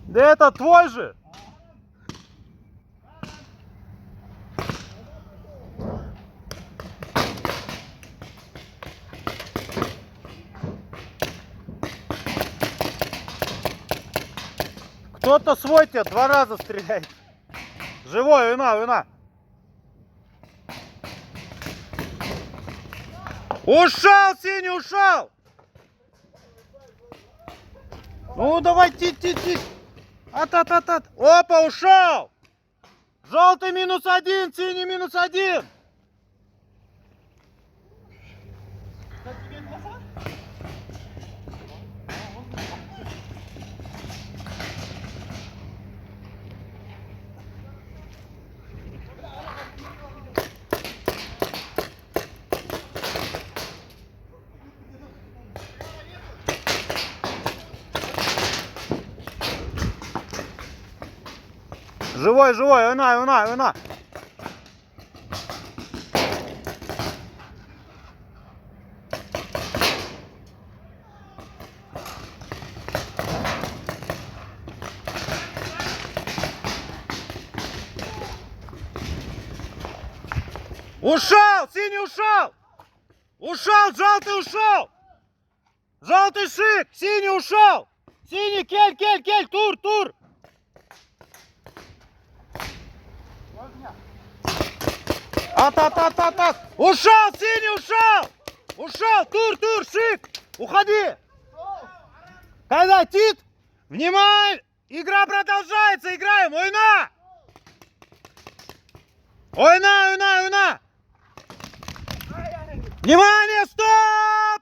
Да это твой же. Кто-то свой тебя 2 раза стреляет. Живой, вина. Ушел, синий, ушел! Ну, давай, ти. От. Опа, ушел! Желтый -1, синий -1. Живой, вина. Ушел, синий ушел! Ушел, желтый ушел! Желтый шик, синий ушел! Синий, кель, тур! От! Ушел, синий ушел! Ушел, тур, шик! Уходи! Когда тит, внимание! Игра продолжается, играем! Ойна! Внимание, стоп!